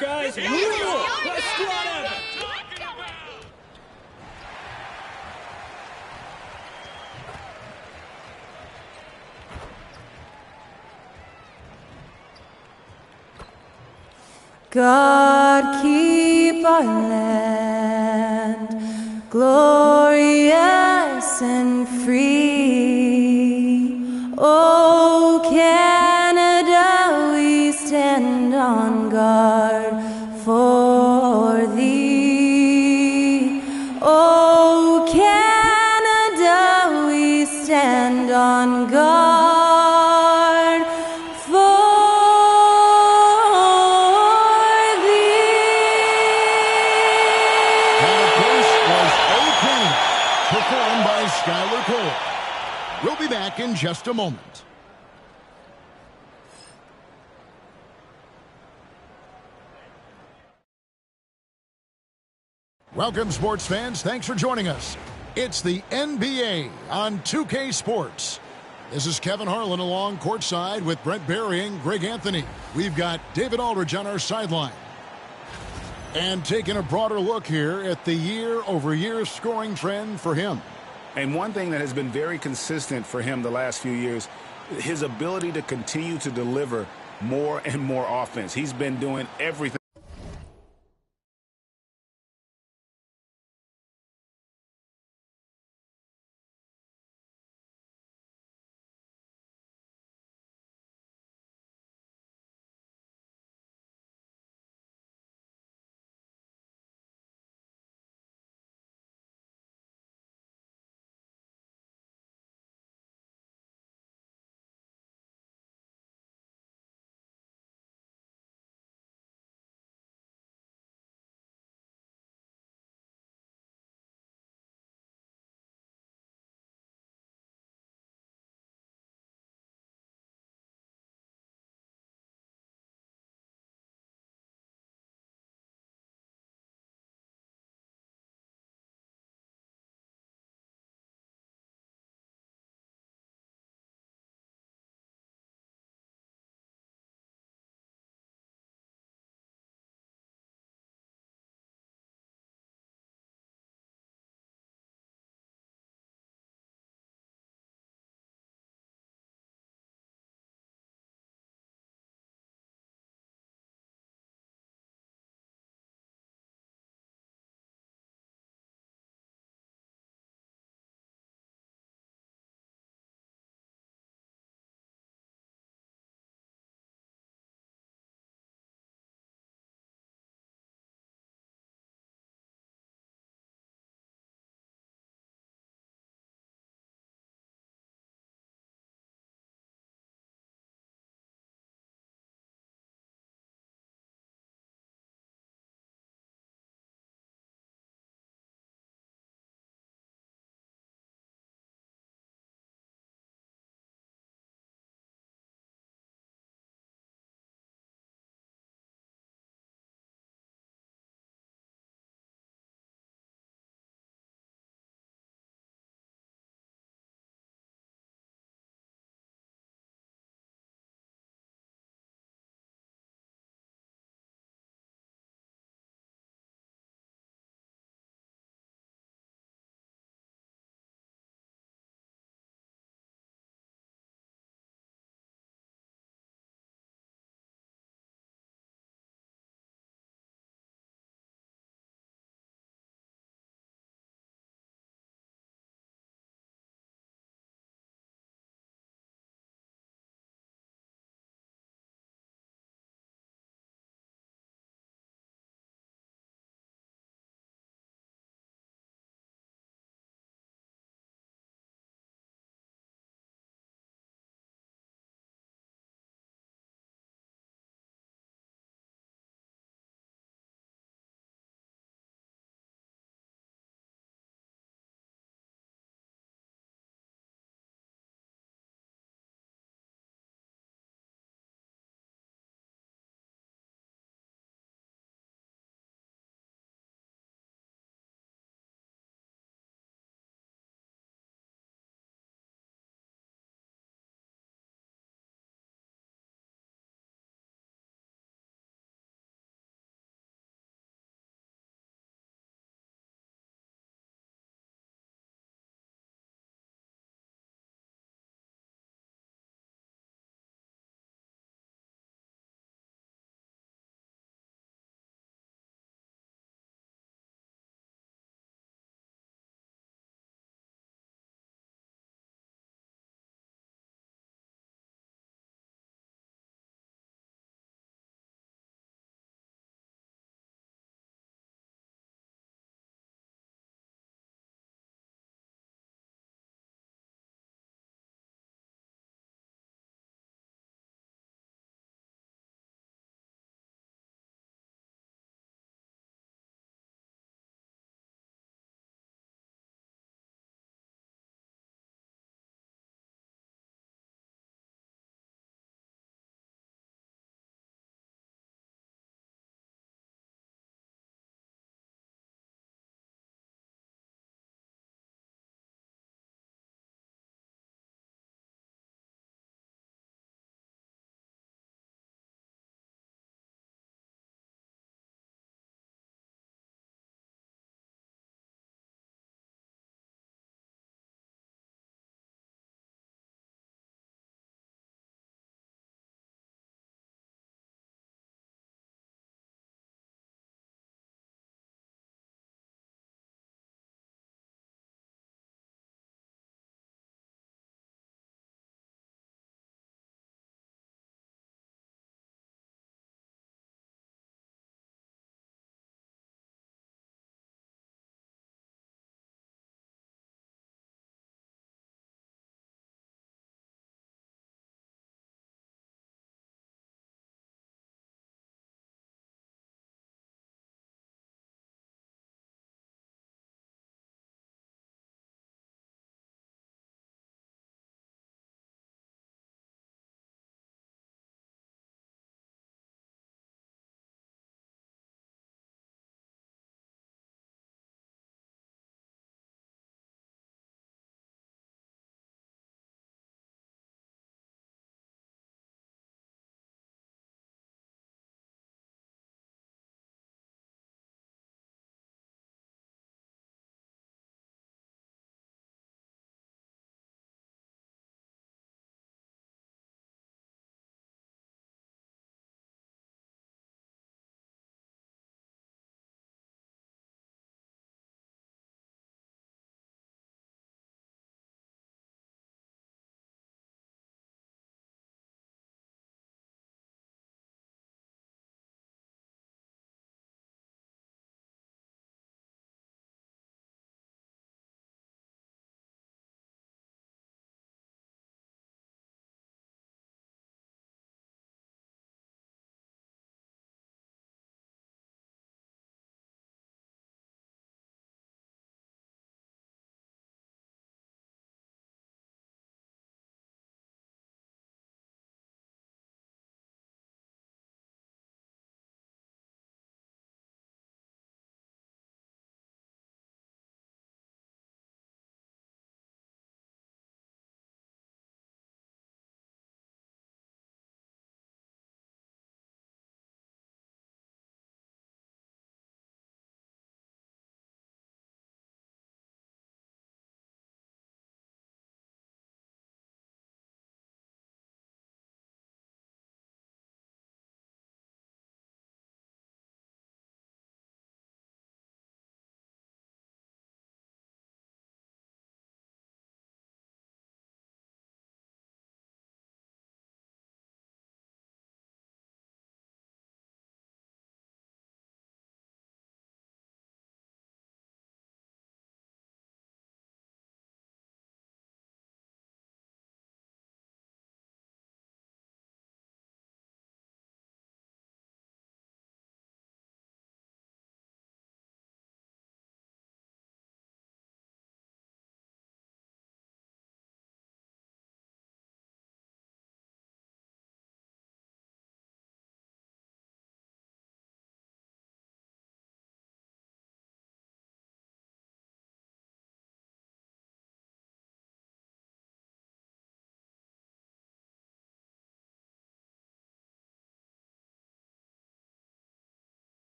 guys rule. Let's squad up. God keep our land glorious and free. Oh, Canada, we stand on guard for thee. Oh, Canada, we stand on guard for performed by Skylar Cole. We'll be back in just a moment. Welcome, sports fans. Thanks for joining us. It's the NBA on 2K Sports. This is Kevin Harlan along courtside with Brent Barry and Greg Anthony. We've got David Aldridge on our sideline. And taking a broader look here at the year-over-year scoring trend for him. And one thing that has been very consistent for him the last few years, his ability to continue to deliver more and more offense. He's been doing everything.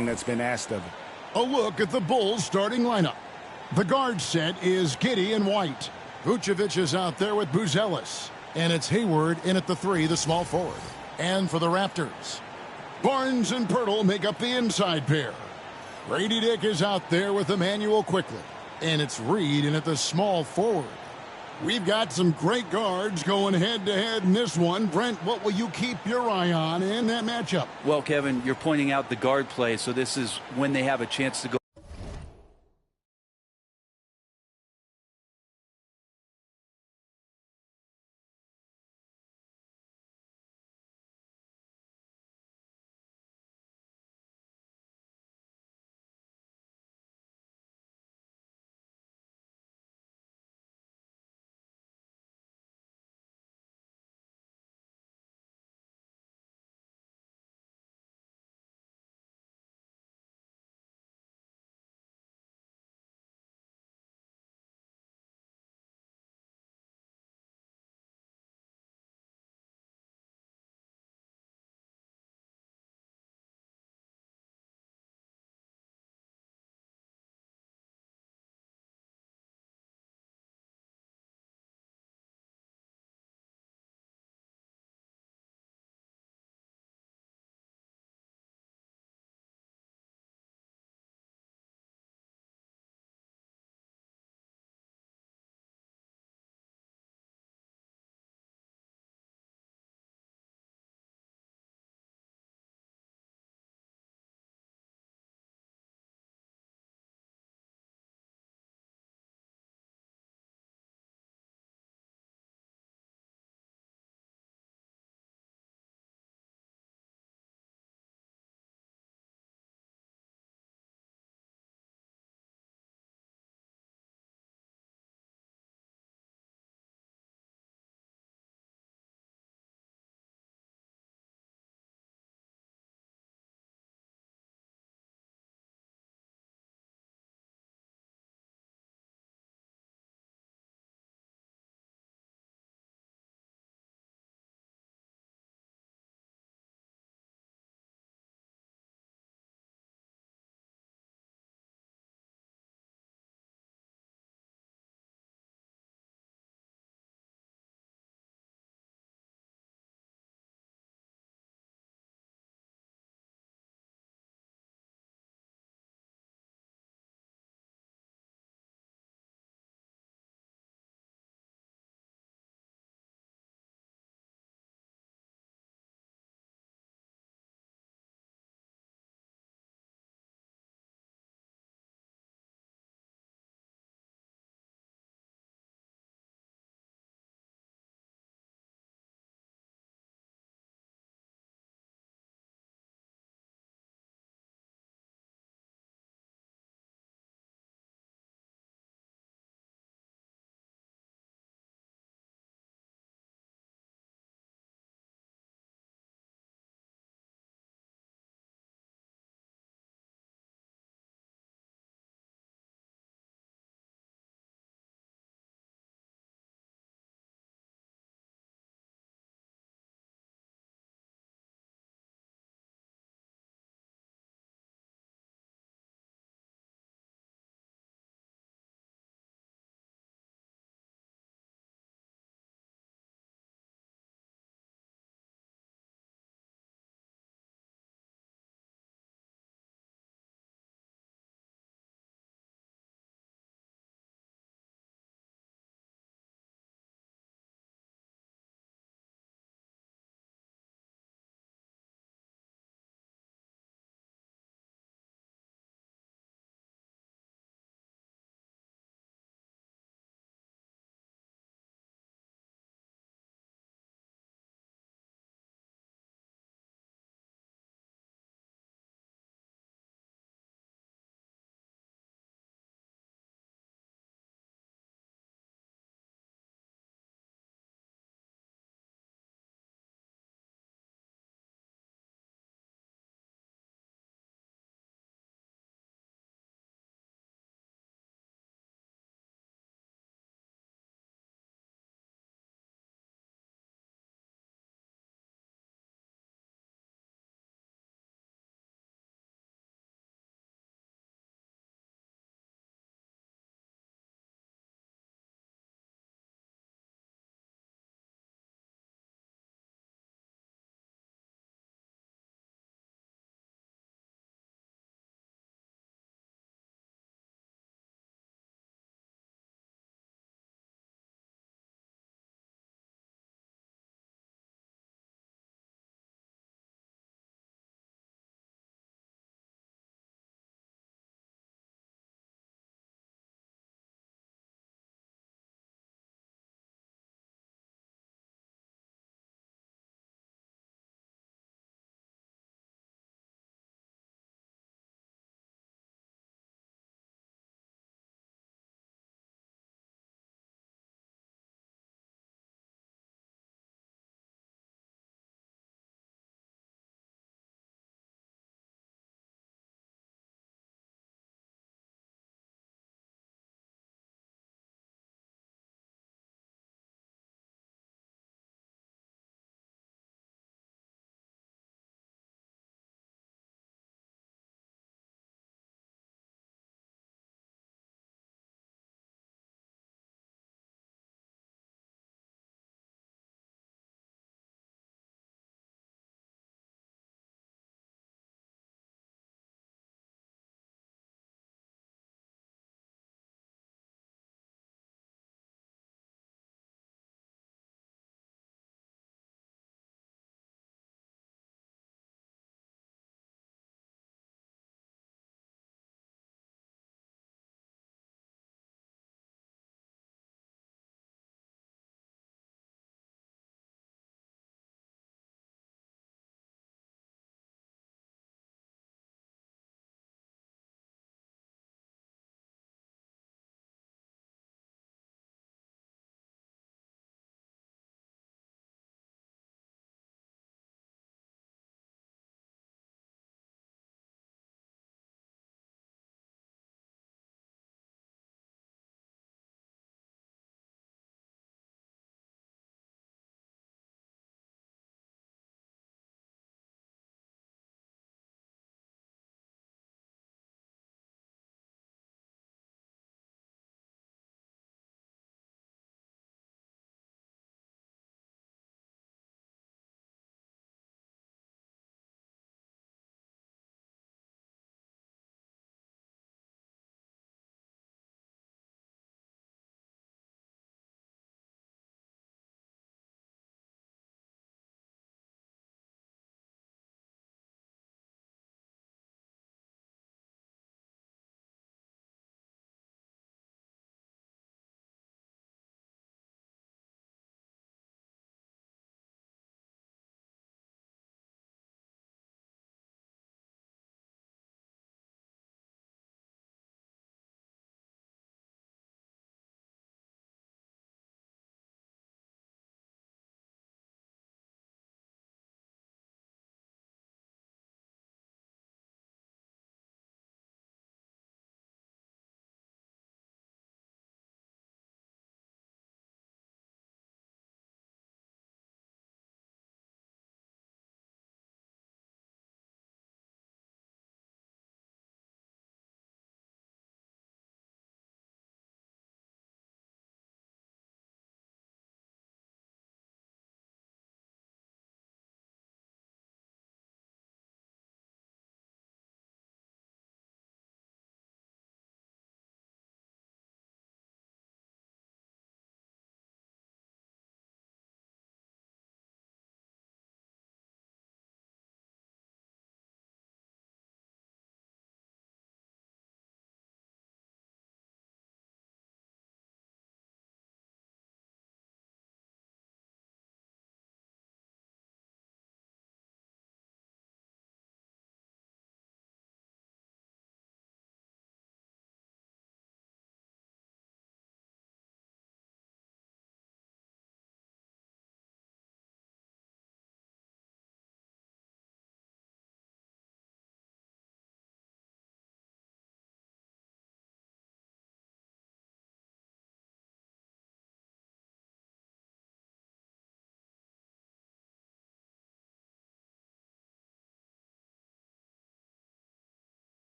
that's been asked of him. A look at the Bulls starting lineup. The guard set is Giddey and White. Vucevic is out there with Buzelis. And it's Hayward in at the 3, the small forward. And for the Raptors, Barnes and Pirtle make up the inside pair. Grady Dick is out there with Emmanuel Quickly. And it's Reed in at the small forward. We've got some great guards going head-to-head in this one. Brent, what will you keep your eye on in that matchup? Well, Kevin, you're pointing out the guard play, so this is when they have a chance to go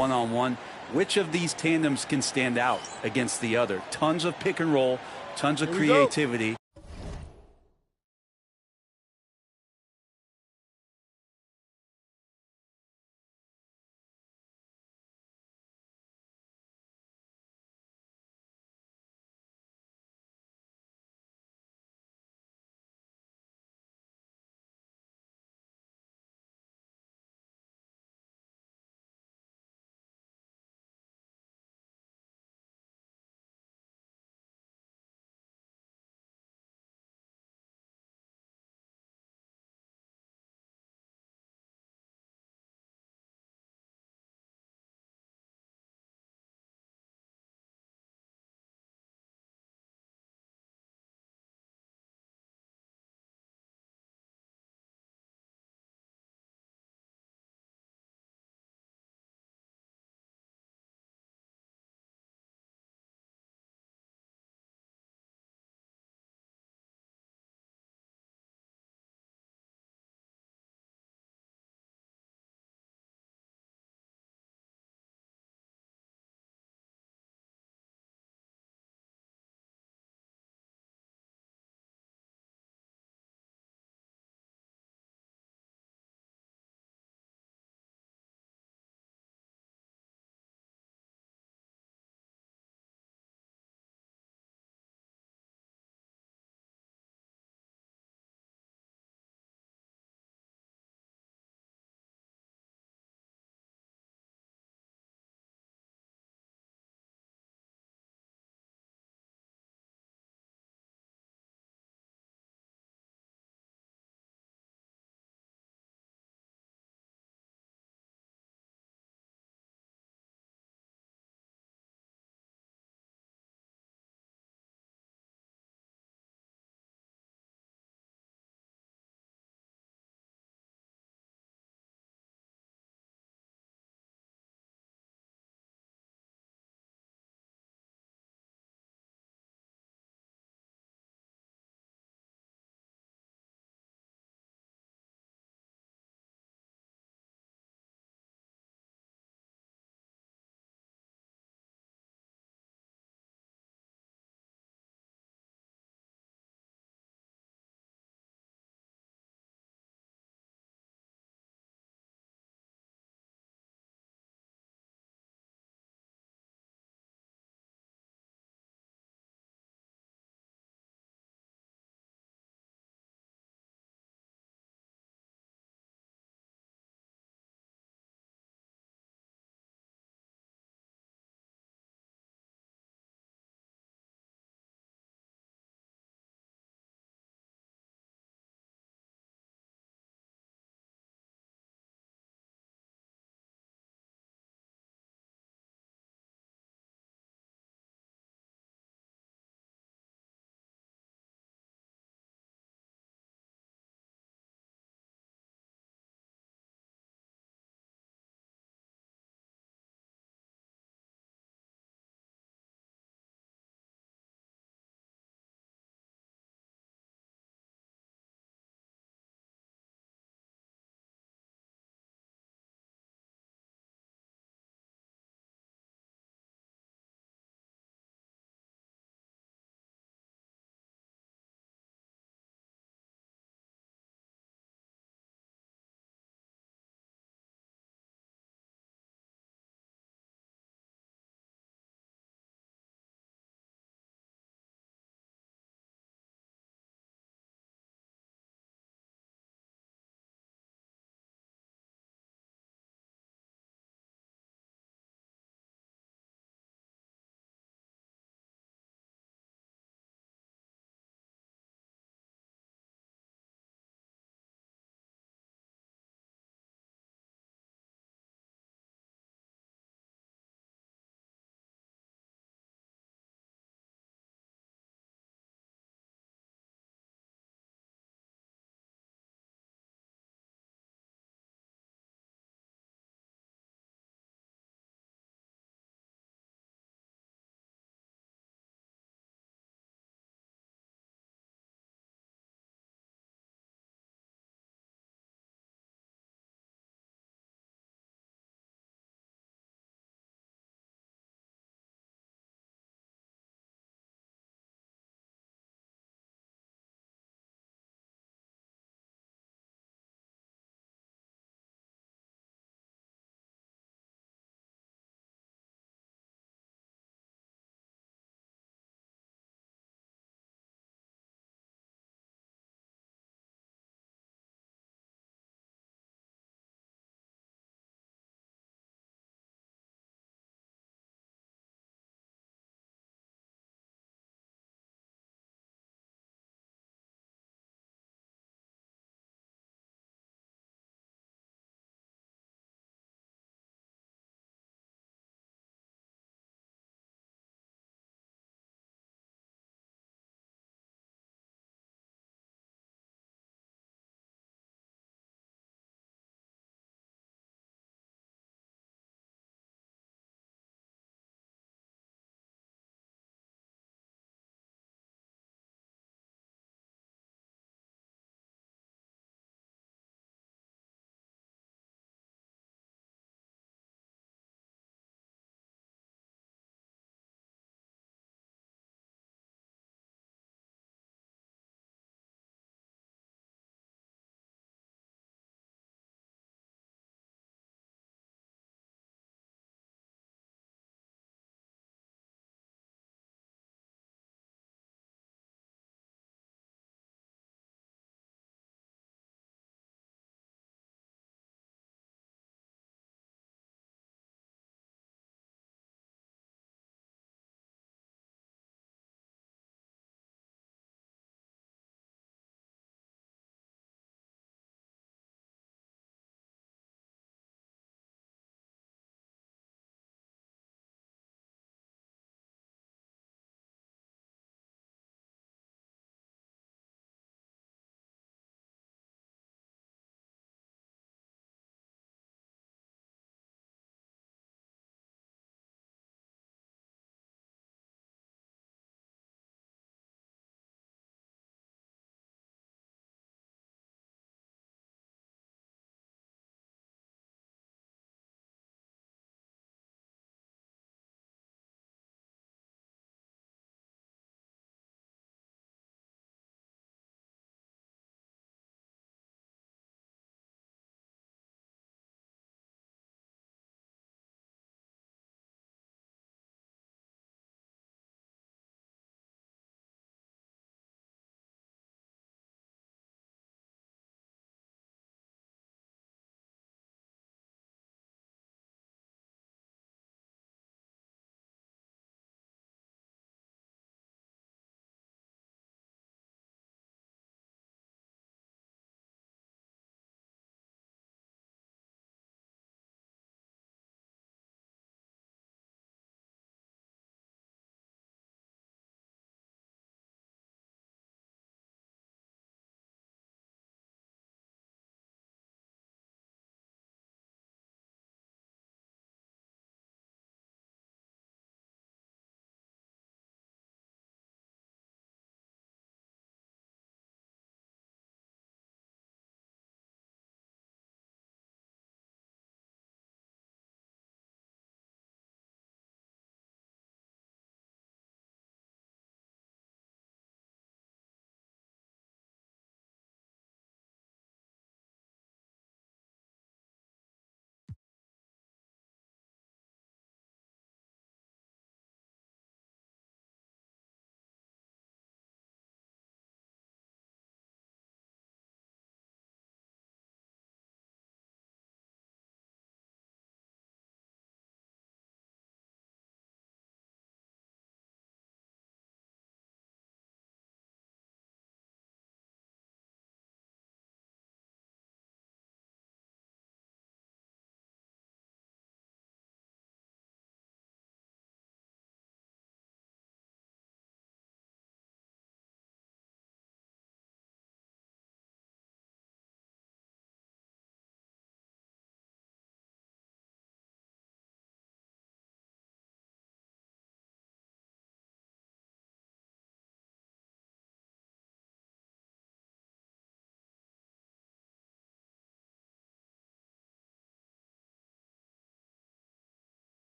one-on-one. Which of these tandems can stand out against the other? Tons of pick and roll, tons of creativity.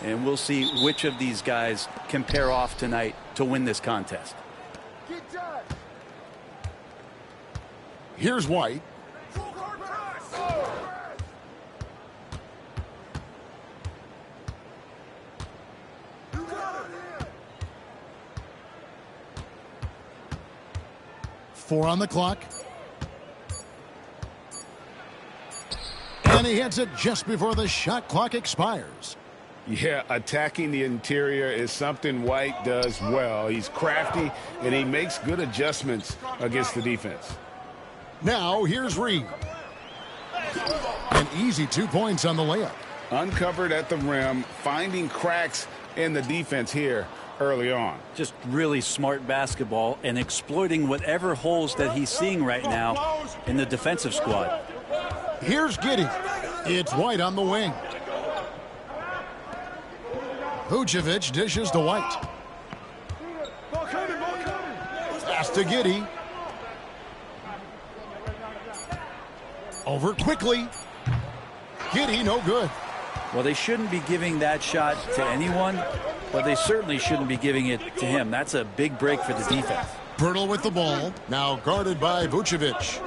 And we'll see which of these guys can pair off tonight to win this contest. Here's White. Four on the clock. And he hits it just before the shot clock expires. Yeah, attacking the interior is something White does well. He's crafty, and he makes good adjustments against the defense. Now, here's Reed. An easy 2 points on the layup. Uncovered at the rim, finding cracks in the defense here early on. Just really smart basketball and exploiting whatever holes that he's seeing right now in the defensive squad. Here's Giddey. It's White on the wing. Vucevic dishes to White. Pass to Giddey. Over quickly. Giddey, no good. Well, they shouldn't be giving that shot to anyone, but they certainly shouldn't be giving it to him. That's a big break for the defense. Pirtle with the ball. Now guarded by Vucevic.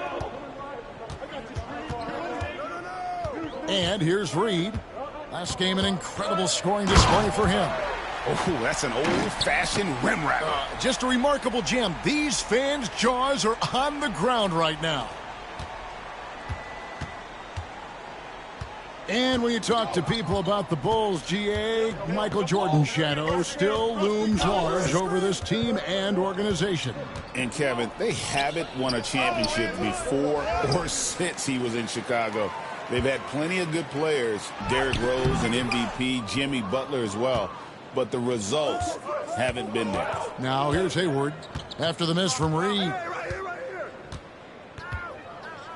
And here's Reed. Last game, an incredible scoring display for him. Oh, that's an old-fashioned rim wrap. Just a remarkable jam. These fans' jaws are on the ground right now. And when you talk to people about the Bulls, GA, Michael Jordan's shadow still looms large over this team and organization. And, Kevin, they haven't won a championship before or since he was in Chicago. They've had plenty of good players, Derrick Rose, an MVP, Jimmy Butler as well, but the results haven't been there. Now here's Hayward after the miss from Reed.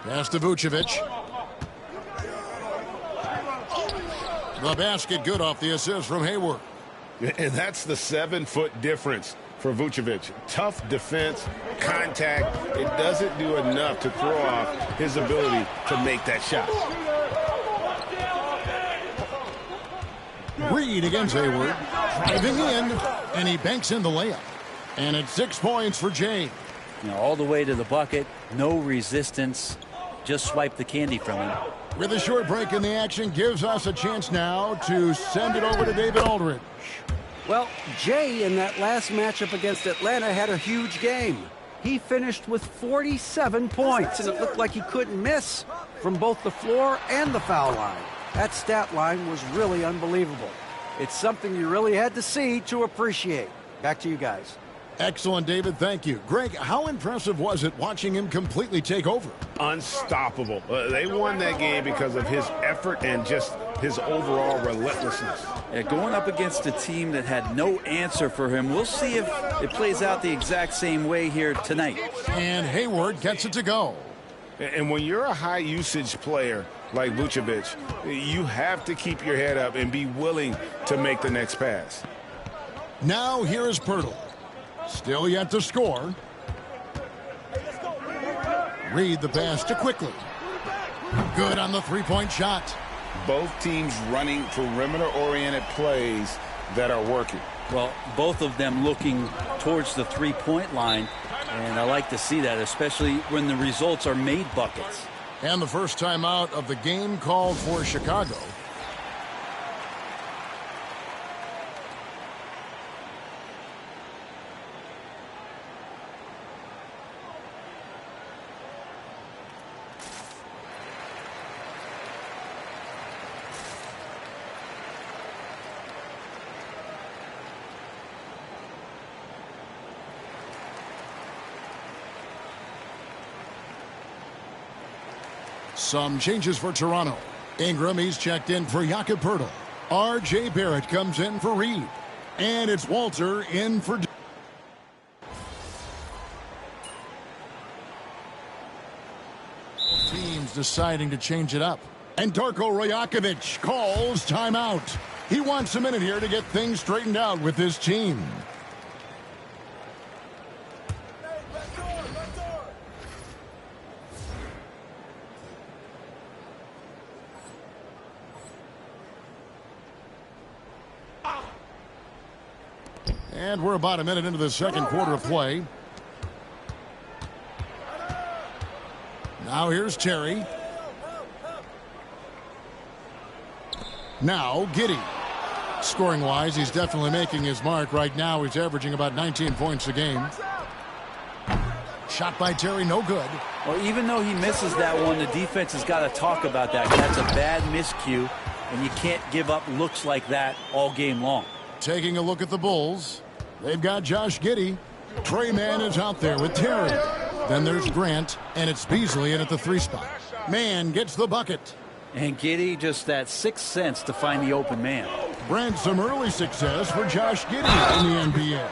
Pass to Vucevic. The basket good off the assist from Hayward. And that's the 7-foot difference for Vucevic. Tough defense, contact. It doesn't do enough to throw off his ability to make that shot. Reed against Hayward. Driving in, and he banks in the layup. And it's 6 points for Jay. All the way to the bucket, no resistance. Just swipe the candy from him. With a short break in the action, gives us a chance now to send it over to David Aldridge. Well, Jay in that last matchup against Atlanta had a huge game. He finished with 47 points, and it looked like he couldn't miss from both the floor and the foul line. That stat line was really unbelievable. It's something you really had to see to appreciate. Back to you guys. Excellent, David. Thank you. Greg, how impressive was it watching him completely take over? Unstoppable. They won that game because of his effort and just his overall relentlessness. Yeah, going up against a team that had no answer for him. We'll see if it plays out the exact same way here tonight. And Hayward gets it to go. And when you're a high-usage player like Vucevic, you have to keep your head up and be willing to make the next pass. Now here is Pirtle. Still yet to score. Reed the pass to Quickly. Good on the three-point shot. Both teams running perimeter-oriented plays that are working. Well, both of them looking towards the three-point line, and I like to see that, especially when the results are made buckets. And the first timeout of the game called for Chicago. Some changes for Toronto. Ingram, he's checked in for Jakob Poeltl. R.J. Barrett comes in for Reed. And it's Walter in for... Teams deciding to change it up. And Darko Rajakovic calls timeout. He wants a minute here to get things straightened out with his team. And we're about a minute into the second quarter of play. Now here's Terry. Now Giddey. Scoring-wise, he's definitely making his mark. Right now, he's averaging about 19 points a game. Shot by Terry, no good. Well, even though he misses that one, the defense has got to talk about that. That's a bad miscue, and you can't give up looks like that all game long. Taking a look at the Bulls, they've got Josh Giddey. Trey Mann is out there with Terry. Then there's Grant, and it's Beasley in at the 3 spot. Mann gets the bucket. And Giddey, just that 6th sense to find the open man. Brent, some early success for Josh Giddey in the NBA.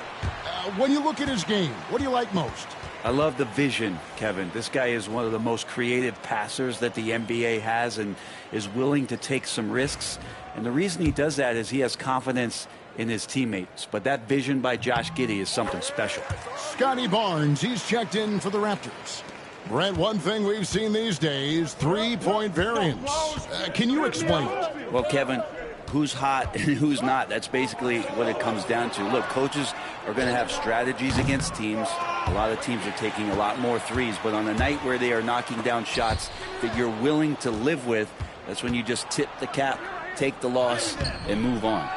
When you look at his game, what do you like most? I love the vision, Kevin. This guy is one of the most creative passers that the NBA has and is willing to take some risks. And the reason he does that is he has confidence in his teammates. But that vision by Josh Giddey is something special. Scotty Barnes, he's checked in for the Raptors. Brent, one thing we've seen these days, 3-point variance. Can you explain it? Well, Kevin, who's hot and who's not, that's basically what it comes down to. Look, coaches are going to have strategies against teams. A lot of teams are taking a lot more threes, but on a night where they are knocking down shots that you're willing to live with, that's when you just tip the cap, take the loss, and move on.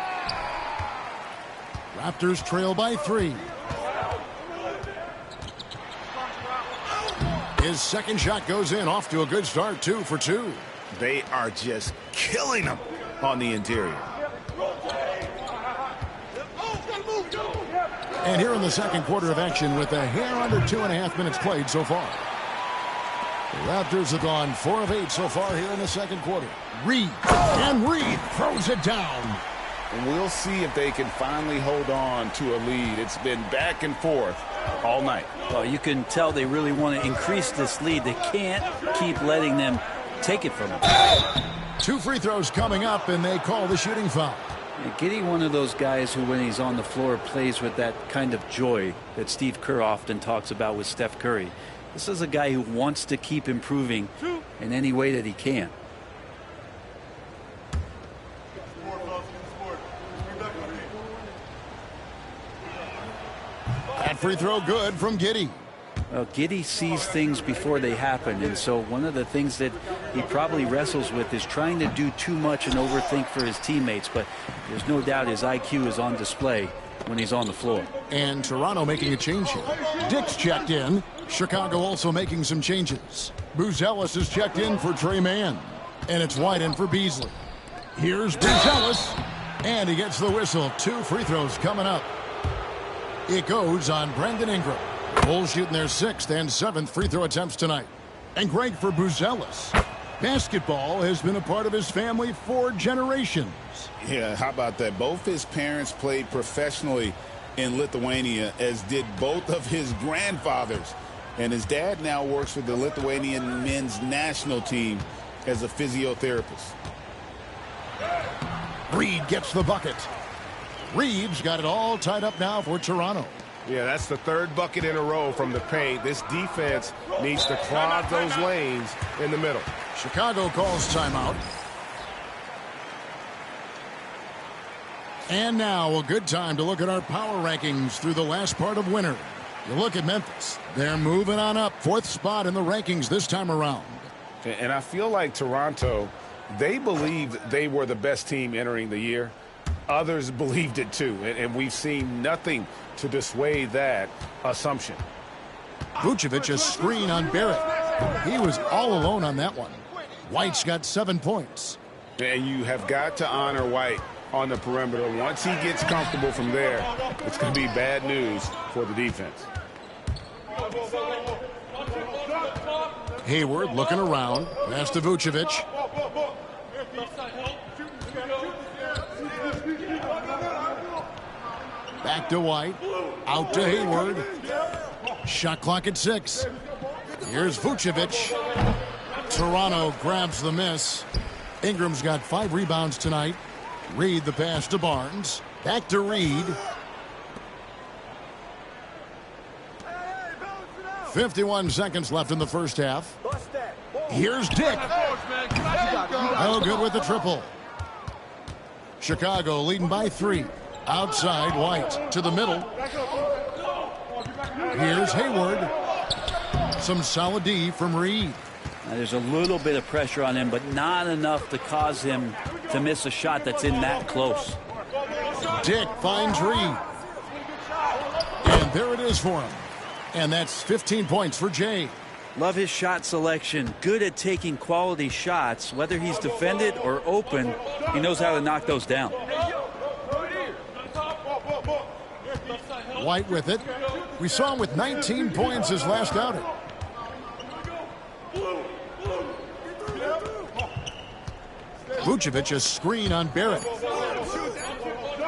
Raptors trail by 3. His second shot goes in, off to a good start, 2 for 2. They are just killing them on the interior. And here in the second quarter of action with a hair under 2.5 minutes played so far. The Raptors have gone 4 of 8 so far here in the second quarter. Reed, and Reed throws it down. And we'll see if they can finally hold on to a lead. It's been back and forth all night. Well, you can tell they really want to increase this lead. They can't keep letting them take it from them. 2 free throws coming up, and they call the shooting foul. Giddey, one of those guys who, when he's on the floor, plays with that kind of joy that Steve Kerr often talks about with Steph Curry. This is a guy who wants to keep improving in any way that he can. That free throw good from Giddey. Well, Giddey sees things before they happen, and so one of the things that he probably wrestles with is trying to do too much and overthink for his teammates, but there's no doubt his IQ is on display when he's on the floor. And Toronto making a change here. Dick's checked in. Chicago also making some changes. Buzelis is checked in for Trey Mann, and it's White in for Beasley. Here's Buzelis, and he gets the whistle. 2 free throws coming up. It goes on Brandon Ingram. Bulls shooting their 6th and 7th free throw attempts tonight. And great for Buzelis. Basketball has been a part of his family for generations. Yeah, how about that? Both his parents played professionally in Lithuania, as did both of his grandfathers. And his dad now works for the Lithuanian men's national team as a physiotherapist. Reed gets the bucket. Reeves got it all tied up now for Toronto. Yeah, that's the 3rd bucket in a row from the paint. This defense needs to clog those lanes in the middle. Chicago calls timeout. And now a good time to look at our power rankings through the last part of winter. You look at Memphis. They're moving on up. 4th spot in the rankings this time around. And I feel like Toronto, they believed they were the best team entering the year. Others believed it too, and we've seen nothing to dissuade that assumption. Vucevic a screen on Barrett. He was all alone on that one. White's got 7 points. And you have got to honor White on the perimeter. Once he gets comfortable from there, it's going to be bad news for the defense. Hayward looking around. Pass to Vucevic. Back to White. Out to Hayward. Shot clock at 6. Here's Vucevic. Toronto grabs the miss. Ingram's got 5 rebounds tonight. Reed the pass to Barnes. Back to Reed. 51 seconds left in the first half. Here's Dick. Oh, good with the triple. Chicago leading by 3. Outside, White to the middle. Here's Hayward. Some solid D from Reed. Now, there's a little bit of pressure on him, but not enough to cause him to miss a shot that's in that close. Dick finds Reed. And there it is for him. And that's 15 points for Jay. Love his shot selection. Good at taking quality shots. Whether he's defended or open, he knows how to knock those down. White with it. We saw him with 19 points his last outing. Vucevic a screen on Barrett.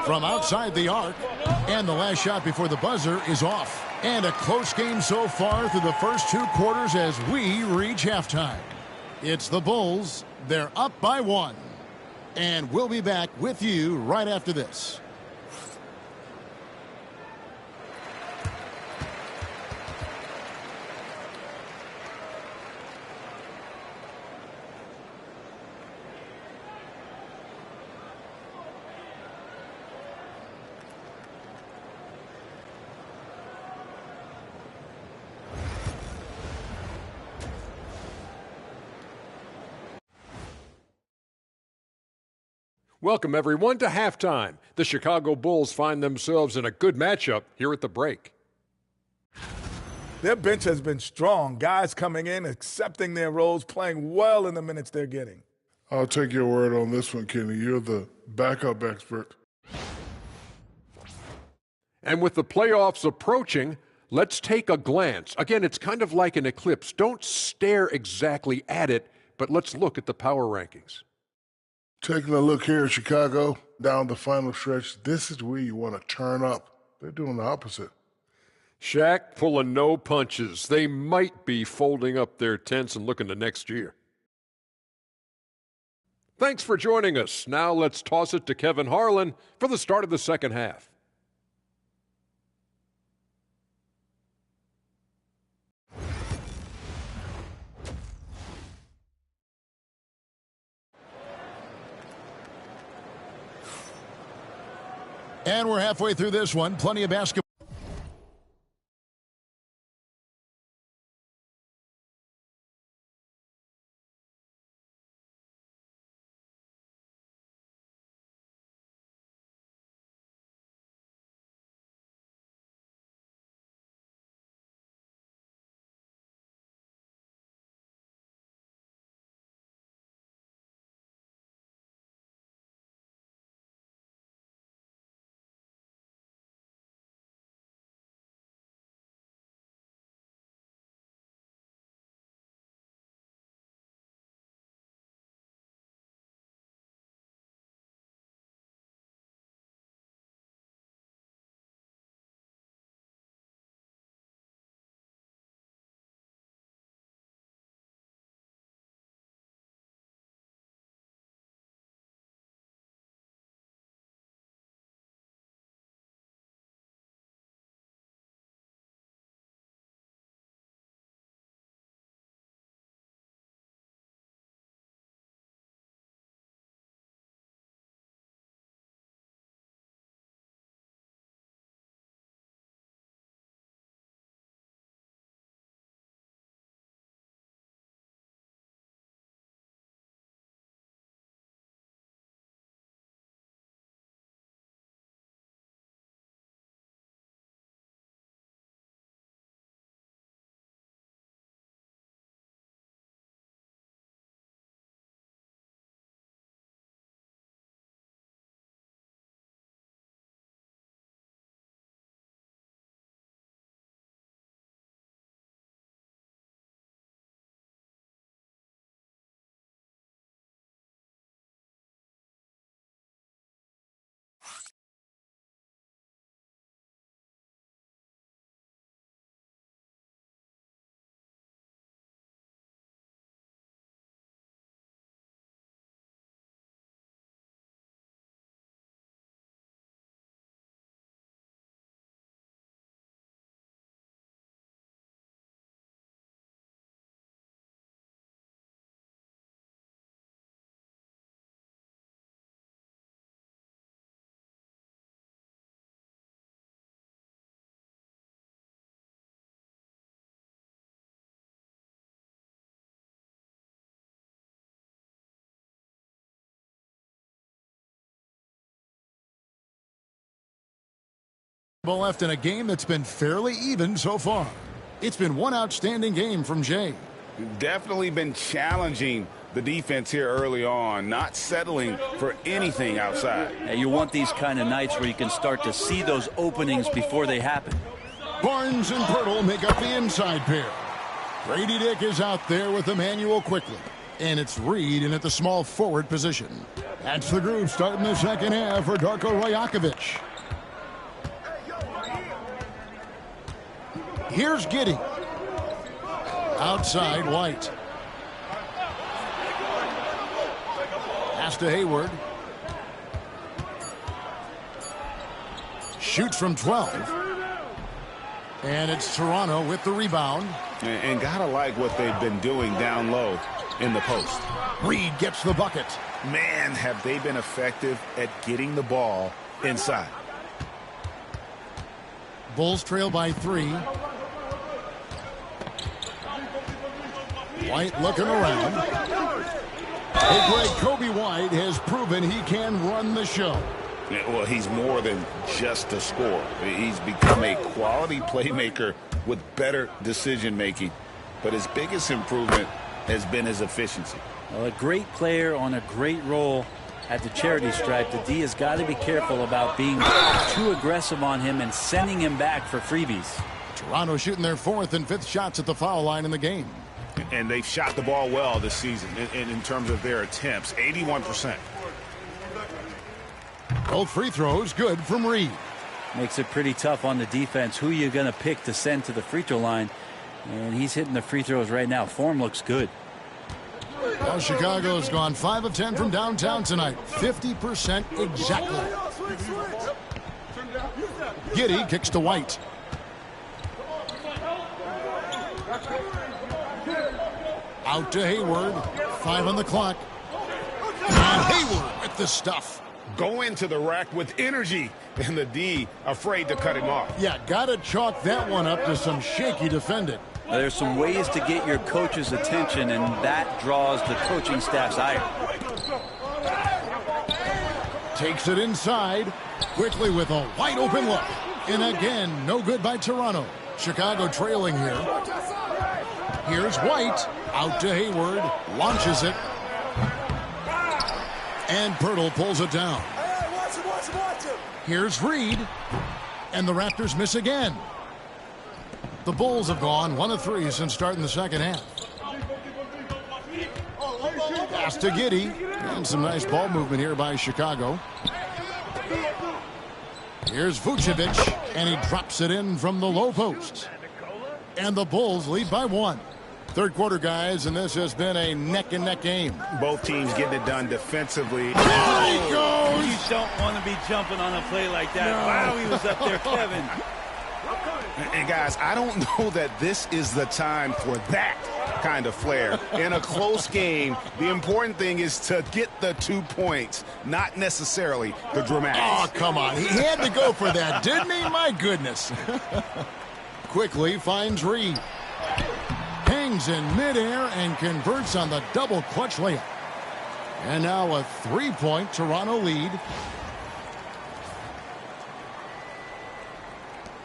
From outside the arc. And the last shot before the buzzer is off. And a close game so far through the first 2 quarters as we reach halftime. It's the Bulls. They're up by 1. And we'll be back with you right after this. Welcome, everyone, to halftime. The Chicago Bulls find themselves in a good matchup here at the break. Their bench has been strong. Guys coming in, accepting their roles, playing well in the minutes they're getting. I'll take your word on this one, Kenny. You're the backup expert. And with the playoffs approaching, let's take a glance. Again, it's kind of like an eclipse. Don't stare exactly at it, but let's look at the power rankings. Taking a look here at Chicago, down the final stretch, this is where you want to turn up. They're doing the opposite. Shaq pulling no punches. They might be folding up their tents and looking to next year. Thanks for joining us. Now let's toss it to Kevin Harlan for the start of the second half. And we're halfway through this one. Plenty of basketball. Left in a game that's been fairly even so far. It's been one outstanding game from Jay. Definitely been challenging the defense here early on, not settling for anything outside. Yeah, you want these kind of nights where you can start to see those openings before they happen. Barnes and Pirtle make up the inside pair. Grady Dick is out there with Emmanuel quickly. And it's Reed in at the small forward position. That's the group starting the second half for Darko Rajakovic. Here's Giddey. Outside, White. Pass to Hayward. Shoots from 12. And it's Toronto with the rebound. And gotta like what they've been doing down low in the post. Reed gets the bucket. Man, have they been effective at getting the ball inside. Bulls trail by 3. White looking around. Big Greg Kobe White has proven he can run the show. Yeah, well, he's more than just a scorer. He's become a quality playmaker with better decision-making. But his biggest improvement has been his efficiency. Well, a great player on a great role at the charity stripe. The D has got to be careful about being too aggressive on him and sending him back for freebies. Toronto shooting their 4th and 5th shots at the foul line in the game. And they've shot the ball well this season in terms of their attempts, 81%. Both free throws good from Reed. Makes it pretty tough on the defense. Who you're going to pick to send to the free throw line. And he's hitting the free throws right now. Form looks good. Well, Chicago's gone 5 of 10 from downtown tonight. 50% exactly. Giddey kicks to White. Out to Hayward. 5 on the clock. And Hayward with the stuff. Go into the rack with energy, and the D afraid to cut him off. Yeah, got to chalk that one up to some shaky defending. There's some ways to get your coach's attention, and that draws the coaching staff's ire. Takes it inside, quickly with a wide open look. And again, no good by Toronto. Chicago trailing here. Here's White, out to Hayward, launches it. And Pirtle pulls it down. Here's Reed, and the Raptors miss again. The Bulls have gone 1 of 3 since starting the second half. Pass to Giddey, and some nice ball movement here by Chicago. Here's Vucevic, and he drops it in from the low post. And the Bulls lead by 1. Third quarter, guys, and this has been a neck-and-neck game. Both teams getting it done defensively. There he goes! You don't want to be jumping on a play like that. No. Wow, he was up there, Kevin. And guys, I don't know that this is the time for that kind of flair. In a close game, the important thing is to get the 2 points, not necessarily the dramatics. Oh, come on. He had to go for that, didn't he? My goodness. Quickly finds Reed. Hangs in midair and converts on the double clutch layup. And now a 3-point Toronto lead.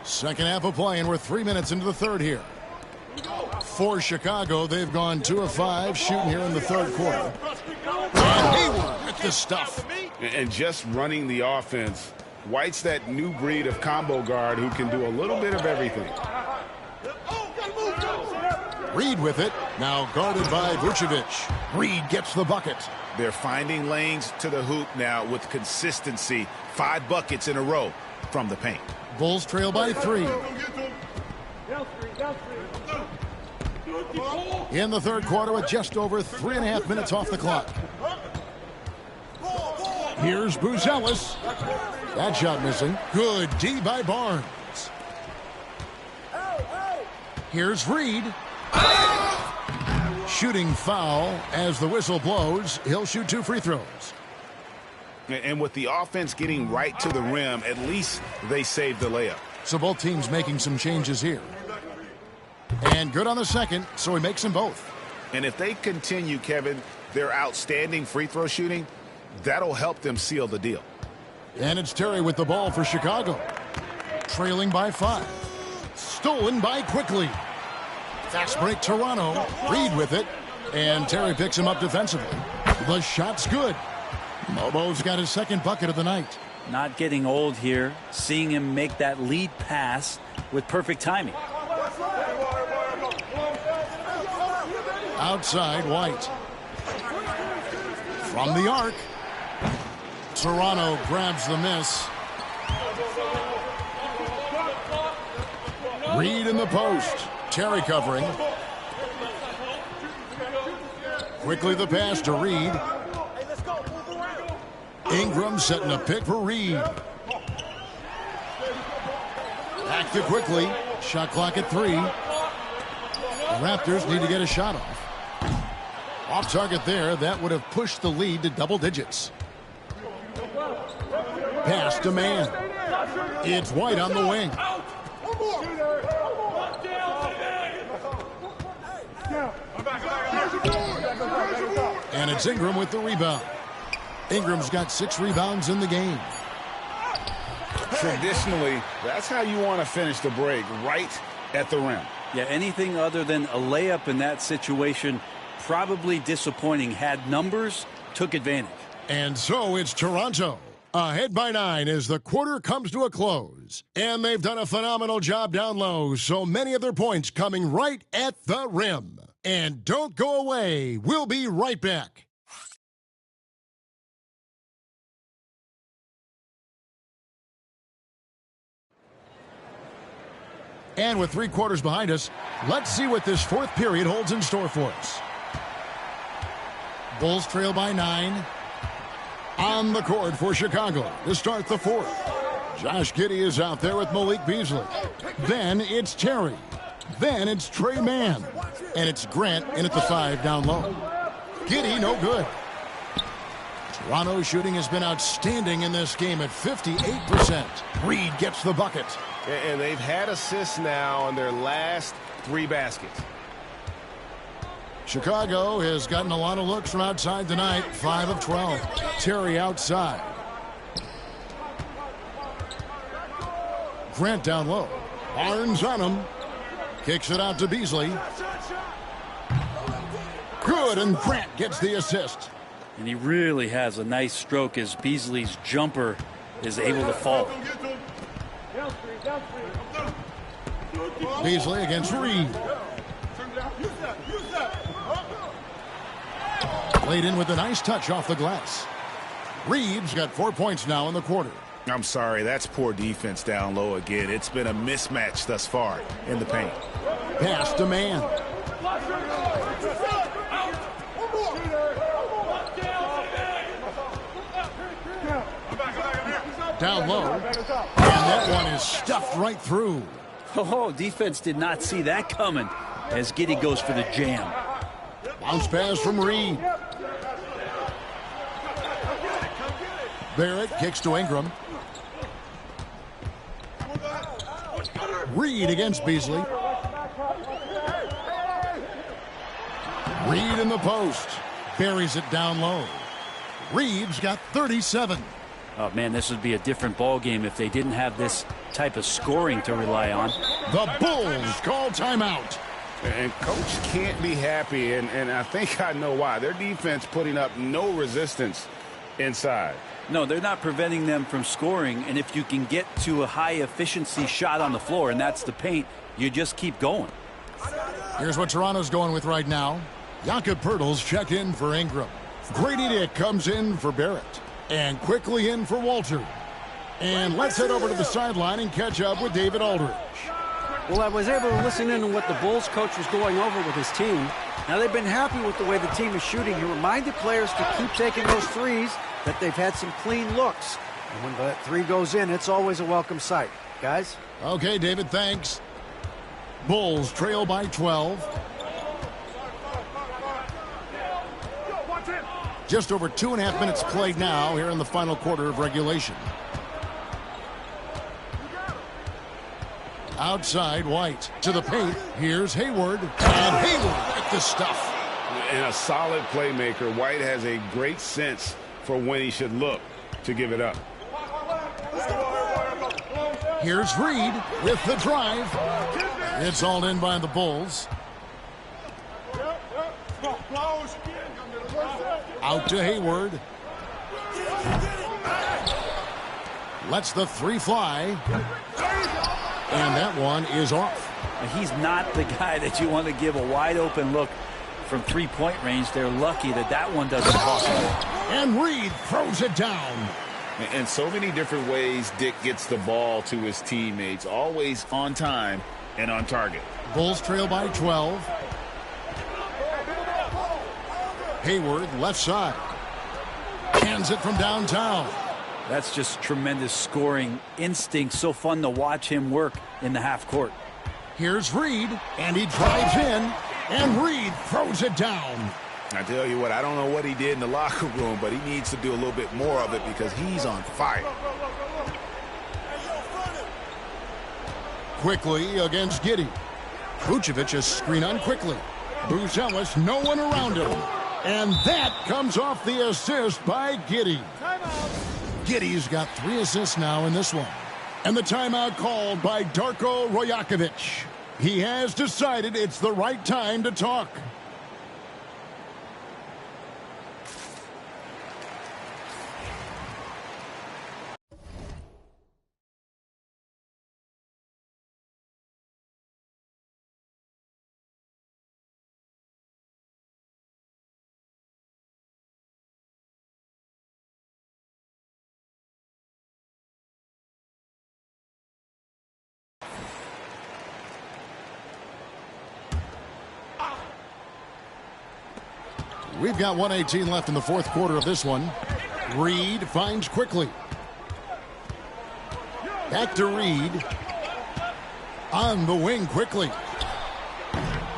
Second half of play, and we're 3 minutes into the third here. For Chicago, they've gone 2 of 5 shooting here in the third quarter. And Hayward with the stuff. And just running the offense, White's that new breed of combo guard who can do a little bit of everything. Reed with it, now guarded by Vucevic. Reed gets the bucket. They're finding lanes to the hoop now with consistency. 5 buckets in a row from the paint. Bulls trail by 3. In the third quarter with just over 3.5 minutes off the clock. Here's Buzelis. That shot missing. Good D by Barnes. Here's Reed. Shooting foul as the whistle blows. He'll shoot 2 free throws. And with the offense getting right to the rim, at least they saved the layup. So both teams making some changes here. And good on the second, so he makes them both. And if they continue, Kevin, their outstanding free throw shooting, that'll help them seal the deal. And it's Terry with the ball for Chicago. Trailing by 5. Stolen by Quickly. Fast break Toronto. Reed with it. And Terry picks him up defensively. The shot's good. Mobo's got his second bucket of the night. Not getting old here. Seeing him make that lead pass with perfect timing. Outside, White. From the arc. Toronto grabs the miss. Reed in the post. Terry covering. Quickly the pass to Reed. Ingram setting a pick for Reed. Back to Quickly. Shot clock at 3. The Raptors need to get a shot off. Off target there. That would have pushed the lead to double digits. Pass to Mann. It's White on the wing. And it's Ingram with the rebound. Ingram's got 6 rebounds in the game. Traditionally, that's how you want to finish the break, right at the rim. Yeah, anything other than a layup in that situation, probably disappointing. Had numbers, took advantage. And so it's Toronto. Ahead by 9 as the quarter comes to a close. And they've done a phenomenal job down low, so many of their points coming right at the rim. And don't go away. We'll be right back. And with 3 quarters behind us, let's see what this fourth period holds in store for us. Bulls trail by 9. On the court for Chicago to start the fourth. Josh Giddey is out there with Malik Beasley. Then it's Terry. Then it's Trey Mann. And it's Grant in at the 5 down low. Giddey no good. Toronto's shooting has been outstanding in this game at 58%. Reed gets the bucket. And they've had assists now on their last 3 baskets. Chicago has gotten a lot of looks from outside tonight. 5 of 12. Terry outside. Grant down low. Barnes on him. Kicks it out to Beasley. Good, and Grant gets the assist. And he really has a nice stroke as Beasley's jumper is able to fall. Beasley against Reed. Played in with a nice touch off the glass. Reed's got 4 points now in the quarter. I'm sorry, that's poor defense down low again. It's been a mismatch thus far in the paint. Pass to Mann. Down low. And that one is stuffed right through. Oh, defense did not see that coming as Giddey goes for the jam. Bounce pass from Reed. Barrett kicks to Ingram. Reed against Beasley. Reed in the post. Buries it down low. Reed's got 37. Oh, man, this would be a different ball game if they didn't have this type of scoring to rely on. The Bulls call timeout. And coach can't be happy, and I think I know why. Their defense putting up no resistance inside. No, they're not preventing them from scoring, and if you can get to a high-efficiency shot on the floor, and that's the paint, you just keep going. Here's what Toronto's going with right now. Jakob Poeltl's check in for Ingram. Grady Dick comes in for Barrett. And quickly in for Walter. And let's head over to the sideline and catch up with David Aldridge. Well, I was able to listen in on what the Bulls coach was going over with his team. Now, they've been happy with the way the team is shooting. He reminded players to keep taking those threes, that they've had some clean looks. And when that 3 goes in, it's always a welcome sight. Guys? Okay, David, thanks. Bulls trail by 12. Just over 2.5 minutes played now here in the final quarter of regulation. Outside, White to the paint. Here's Hayward. And Hayward with the stuff. And a solid playmaker. White has a great sense for when he should look to give it up. Here's Reed with the drive. It's all in by the Bulls. Out to Hayward. Lets the three fly. And that one is off. He's not the guy that you want to give a wide open look from three-point range. They're lucky that that one doesn't cost them. And Reed throws it down. In so many different ways, Dick gets the ball to his teammates, always on time and on target. Bulls trail by 12. Hayward, left side. Hands it from downtown. That's just tremendous scoring instinct. So fun to watch him work in the half court. Here's Reed, and he drives in, and Reed throws it down. I tell you what, I don't know what he did in the locker room, but he needs to do a little bit more of it because he's on fire. Quickly against Giddey. Vucevic is screen on quickly. Buzelis, no one around him. And that comes off the assist by Giddey. Giddey's got 3 assists now in this one. And the timeout called by Darko Rajakovic. He has decided it's the right time to talk. We've got 1:18 left in the fourth quarter of this one. Reed finds quickly. Back to Reed. On the wing quickly.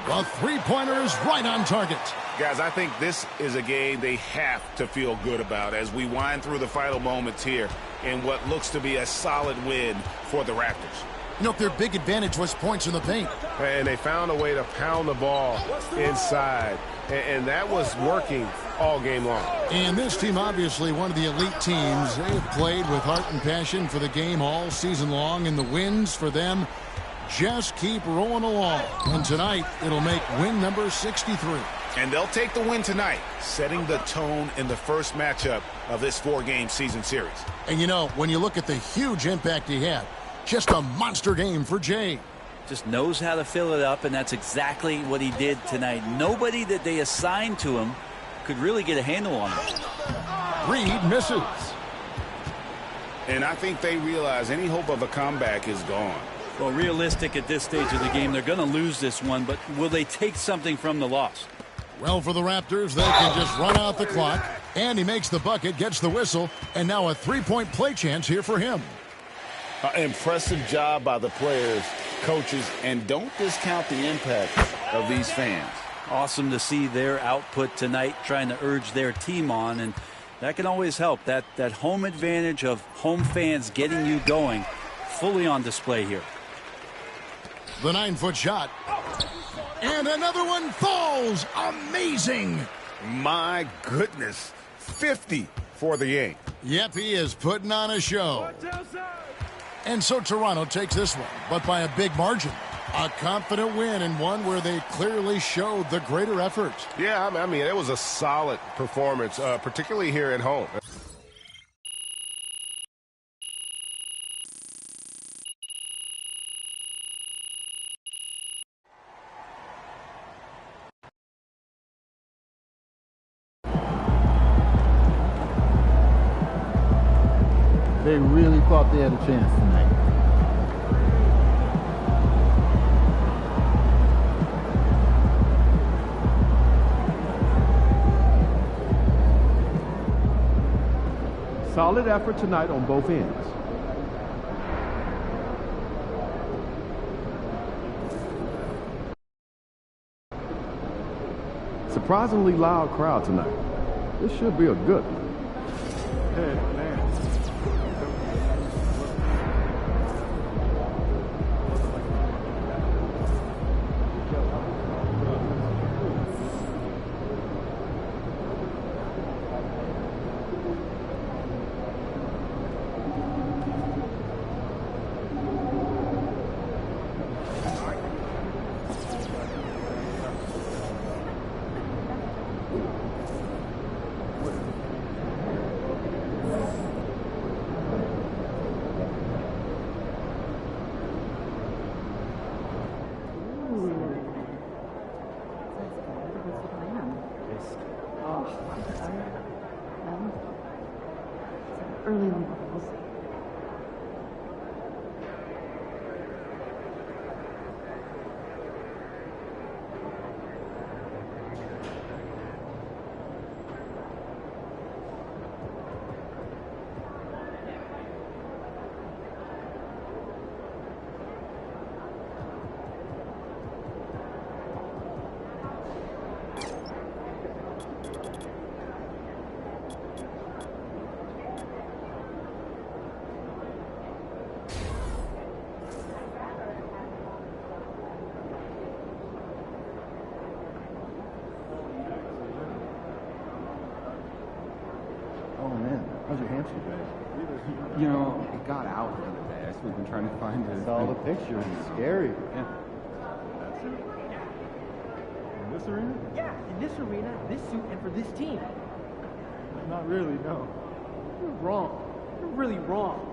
The three-pointer is right on target. Guys, I think this is a game they have to feel good about as we wind through the final moments here in what looks to be a solid win for the Raptors. You know, their big advantage was points in the paint. And they found a way to pound the ball inside. And that was working all game long. And this team, obviously one of the elite teams. They have played with heart and passion for the game all season long. And the wins for them just keep rolling along. And tonight, it'll make win number 63. And they'll take the win tonight, setting the tone in the first matchup of this 4-game season series. And, you know, when you look at the huge impact he had, just a monster game for Jay. Just knows how to fill it up, and that's exactly what he did tonight. Nobody that they assigned to him could really get a handle on him. Reed misses. And I think they realize any hope of a comeback is gone. Well, realistic at this stage of the game, they're going to lose this one, but will they take something from the loss? Well, for the Raptors, they can just run out the clock. And he makes the bucket, gets the whistle, and now a three-point play chance here for him. Impressive job by the players, coaches, and don't discount the impact of these fans. Awesome to see their output tonight, trying to urge their team on, and that can always help. That home advantage of home fans getting you going, fully on display here. The 9-foot shot. And another one falls. Amazing. My goodness. 50 for the game. Yep, he is putting on a show. And so Toronto takes this one, but by a big margin. A confident win, and one where they clearly showed the greater effort. Yeah, I mean, it was a solid performance, particularly here at home. They really thought they had a chance tonight. Solid effort tonight on both ends. Surprisingly loud crowd tonight. This should be a good one. Hey, man. early legal. We'll see. How's your hamstring been? You know, it got out the other day, so we've been trying to find it. I saw the pictures. It's scary. Yeah. That's it? In this arena? Yeah, in this arena, this suit, and for this team. Not really, no. You're wrong. You're really wrong.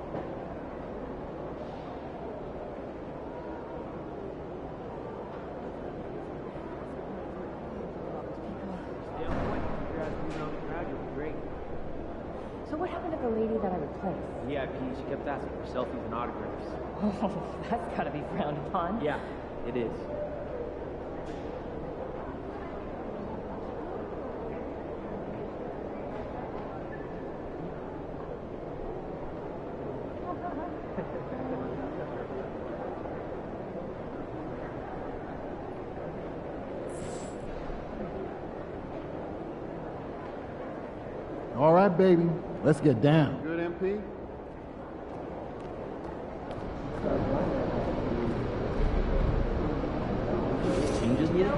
So what happened to the lady that I replaced? VIP, she kept asking for selfies and autographs. Oh, that's gotta be frowned upon. Yeah, it is. All right, baby. Let's get down. Good, MP? Changes needed?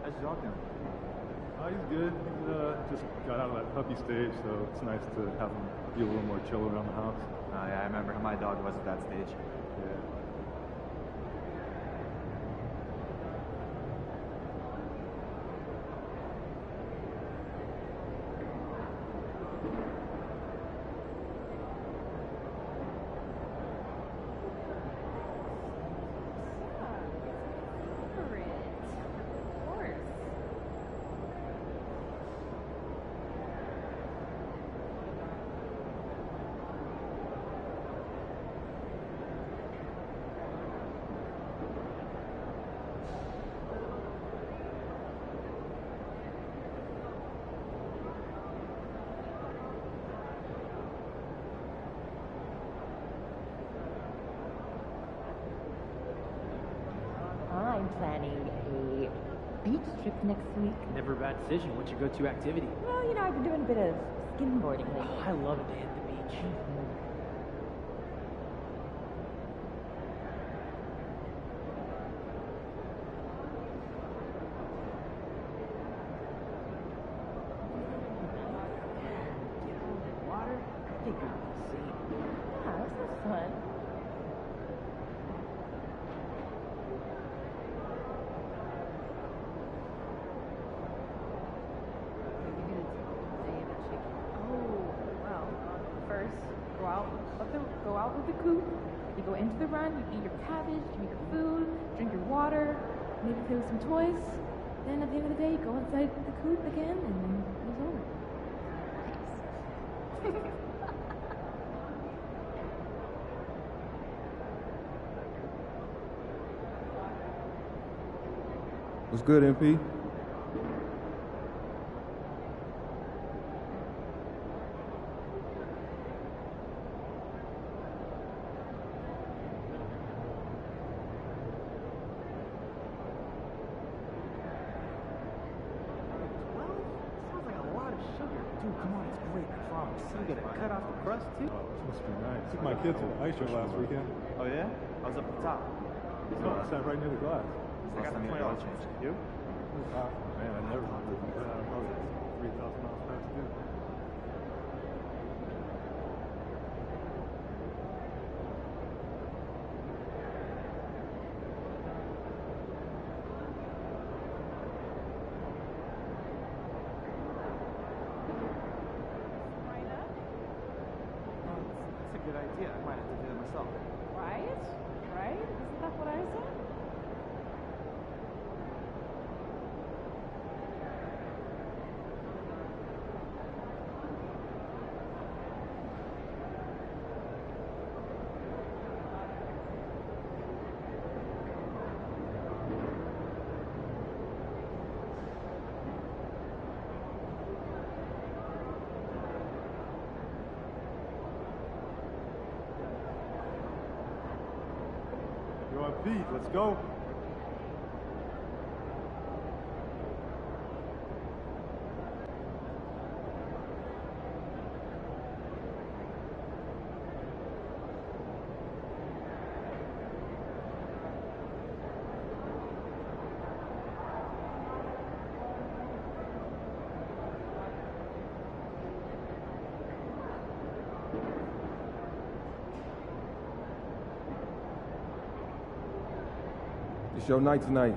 How's Jock doing? Oh, he's good. He's just got out of that puppy stage, so it's nice to have him be a little more chill around the house. Oh yeah, I remember how my dog was at that stage. Yeah. I'm planning a beach trip next week. Never a bad decision. What's your go-to activity? Well, you know, I've been doing a bit of skimboarding lately. Oh, I love a day at the beach. Water? I think you're insane. Yeah, this is fun. Go out with the coop, you go into the run, you eat your cabbage, you eat your food, drink your water, maybe play with some toys. Then at the end of the day, you go inside the coop again, and then it's over. What's good, MP? Dude, come on, it's great, I promise. You get a cut off the crust, too? Oh, this must be nice. Took my kids to the ice show last weekend. Oh, yeah? I was up at the top. No, I sat right near the glass. I got the $20 change. You? Man, I never did that. I was 3,000 miles past due. That's a good idea. I might have to do it myself. Right? Right? Isn't that what I said? You're on Pete. Let's go. It's your night tonight.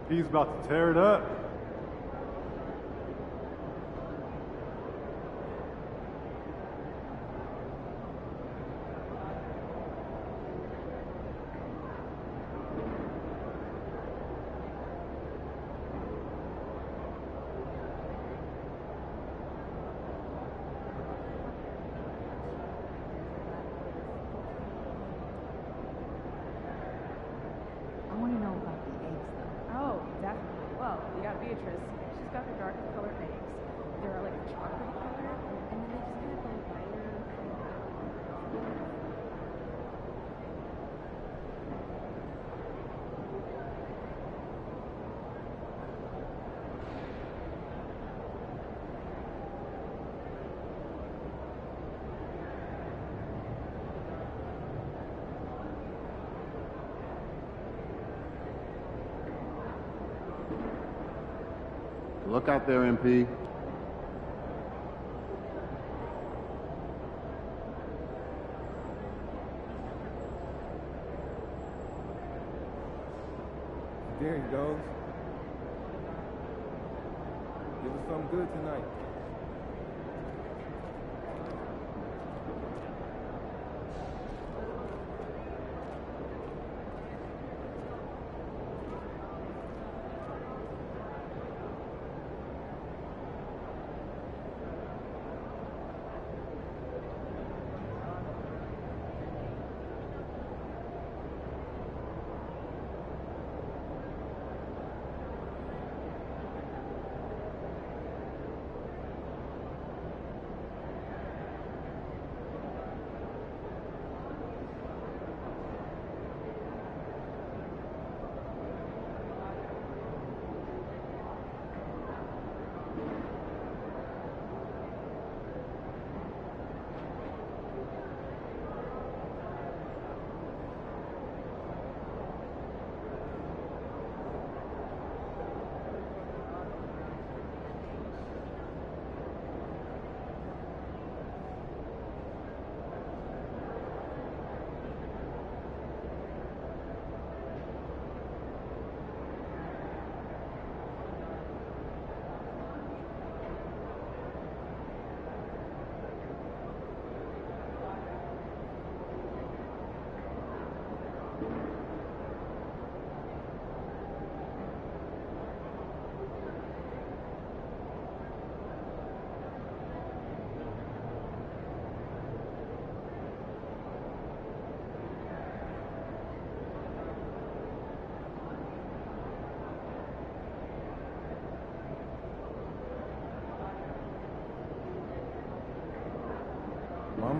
He's about to tear it up. I want to know about the eggs, though. Oh, definitely. Well, you got Beatrice. She's got the darker colored eggs. They're like chocolate color, and then they just kind of like lighter. Look out there, MP. There he goes. Give us something good tonight.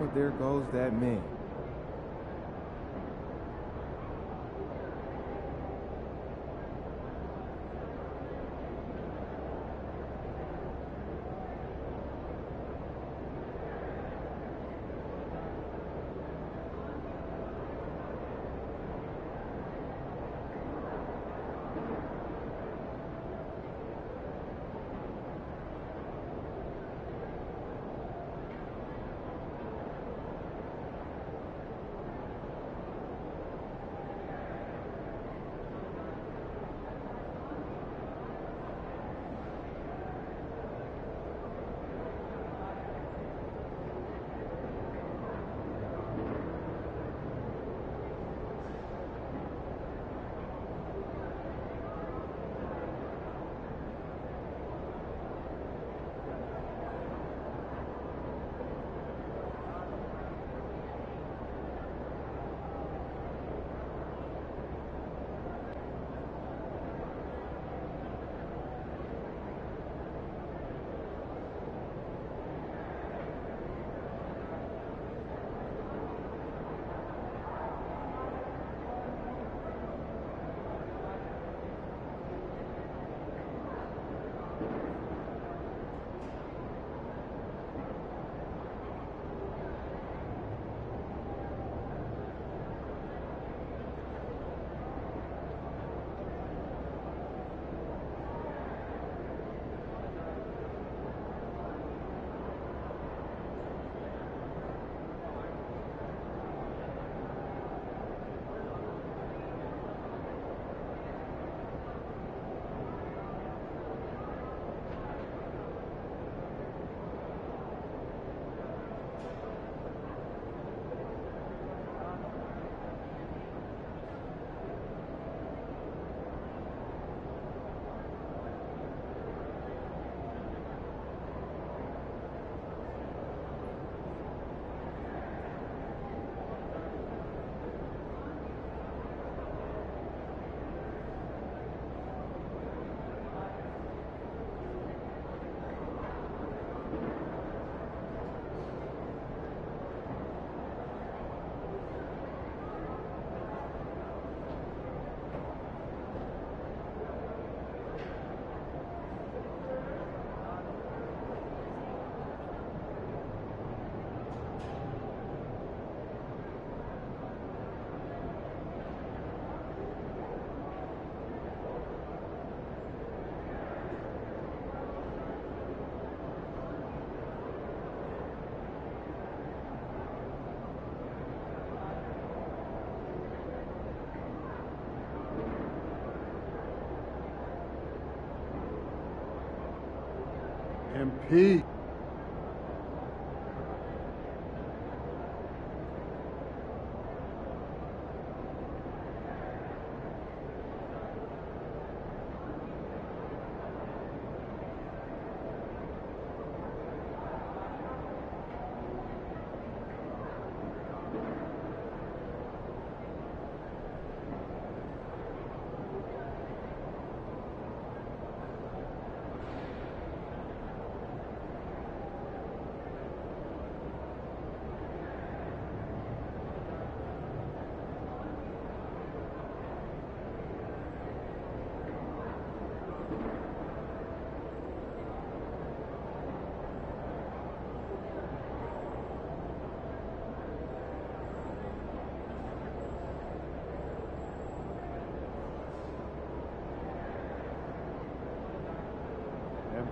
mama, there goes that man. MP.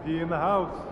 MP in the house.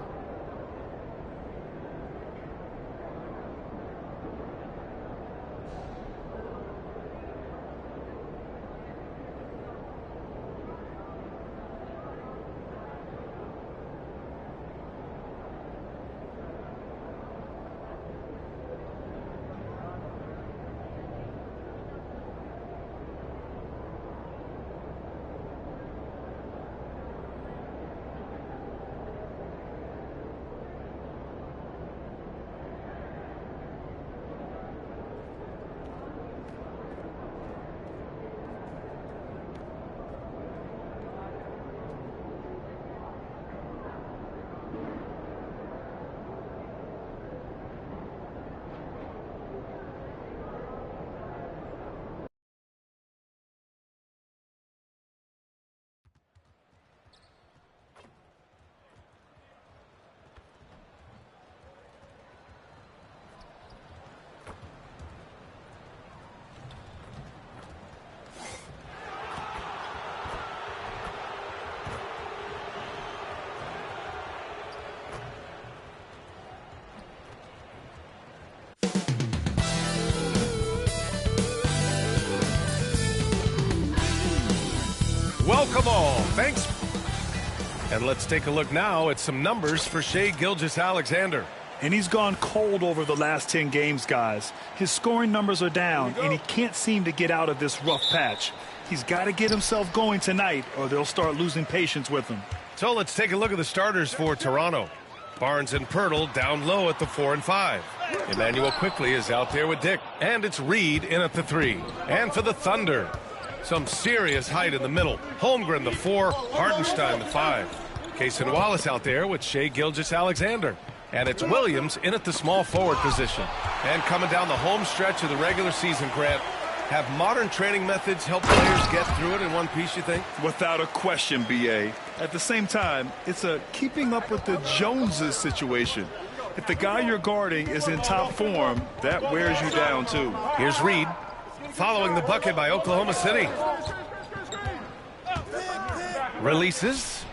Thanks. And let's take a look now at some numbers for Shai Gilgeous-Alexander. And he's gone cold over the last 10 games, guys. His scoring numbers are down, and he can't seem to get out of this rough patch. He's got to get himself going tonight, or they'll start losing patience with him. So let's take a look at the starters for Toronto. Barnes and Pirtle down low at the 4 and 5. Emmanuel Quickley is out there with Dick. And it's Reed in at the 3. And for the Thunder, some serious height in the middle. Holmgren the 4, Hartenstein the 5. Cason Wallace out there with Shai Gilgeous-Alexander. And it's Williams in at the small forward position. And coming down the home stretch of the regular season, Grant, have modern training methods help players get through it in one piece, you think? Without a question, B.A. At the same time, it's a keeping up with the Joneses situation. If the guy you're guarding is in top form, that wears you down, too. Here's Reed following the bucket by Oklahoma City. Releases.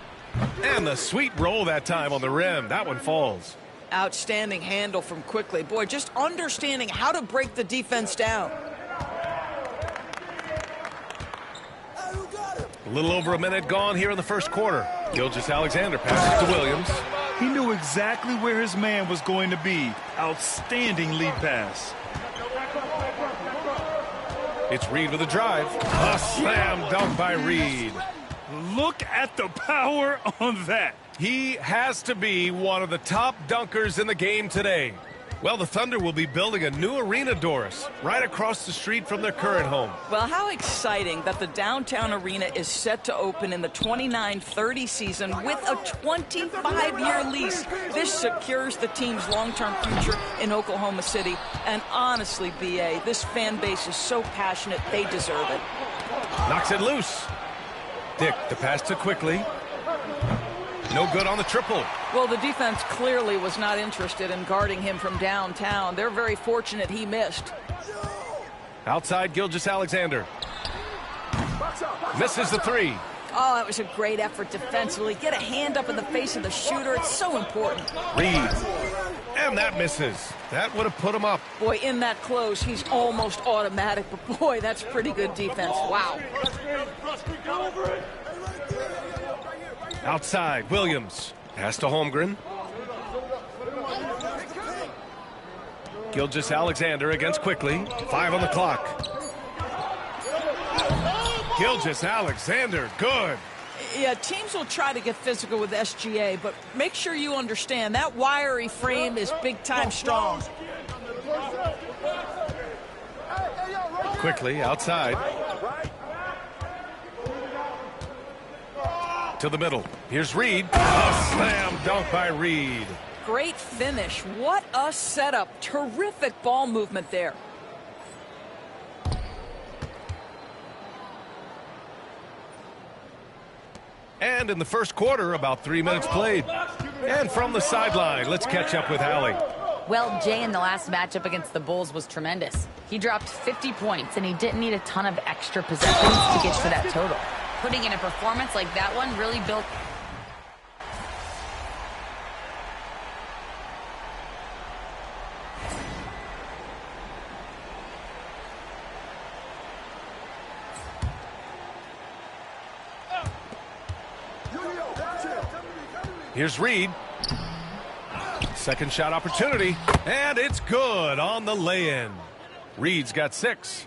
And the sweet roll that time on the rim. That one falls. Outstanding handle from Quickley. Boy, just understanding how to break the defense down. A little over a minute gone here in the first quarter. Gilgeous-Alexander passes to Williams. He knew exactly where his man was going to be. Outstanding lead pass. It's Reed with a drive. A slam dunk by Reed. Look at the power on that. He has to be one of the top dunkers in the game today. Well, the Thunder will be building a new arena, Doris, right across the street from their current home. Well, how exciting that the downtown arena is set to open in the 29-30 season with a 25-year lease. This secures the team's long-term future in Oklahoma City. And honestly, B.A., this fan base is so passionate, they deserve it. Knocks it loose. Dick, the pass to Quickley. No good on the triple. Well, the defense clearly was not interested in guarding him from downtown. They're very fortunate he missed. Outside Gilgeous-Alexander. Misses the 3. Oh, that was a great effort defensively. Get a hand up in the face of the shooter. It's so important. Reed. And that misses. That would have put him up. Boy, in that close, he's almost automatic. But, boy, that's pretty good defense. Wow. Outside, Williams. Pass to Holmgren. Gilgeous-Alexander against Quickley. 5 on the clock. Gilgeous-Alexander, good. Yeah, teams will try to get physical with SGA, but make sure you understand that wiry frame is big-time strong. Quickley outside. To the middle. Here's Reed. A slam dunk by Reed. Great finish. What a setup. Terrific ball movement there. And in the first quarter, about 3 minutes played. And from the sideline, let's catch up with Allie. Well, Jay in the last matchup against the Bulls was tremendous. He dropped 50 points, and he didn't need a ton of extra possessions to get to that total. Putting in a performance like that one really built... Here's Reed. Second shot opportunity, and it's good on the lay-in. Reed's got 6.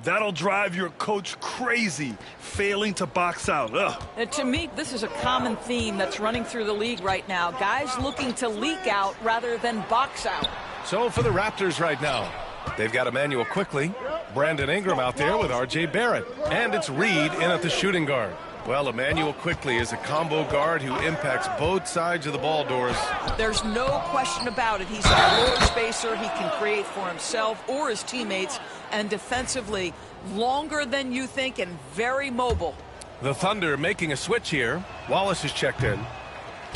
That'll drive your coach crazy, failing to box out. To me, this is a common theme that's running through the league right now. Guys looking to leak out rather than box out. So for the Raptors right now, they've got Emmanuel Quickley, Brandon Ingram out there with R.J. Barrett, and it's Reed in at the shooting guard. Well, Emmanuel Quickley is a combo guard who impacts both sides of the ball, Doris. There's no question about it. He's a floor spacer. He can create for himself or his teammates. And defensively, longer than you think and very mobile. The Thunder making a switch here. Wallace is checked in.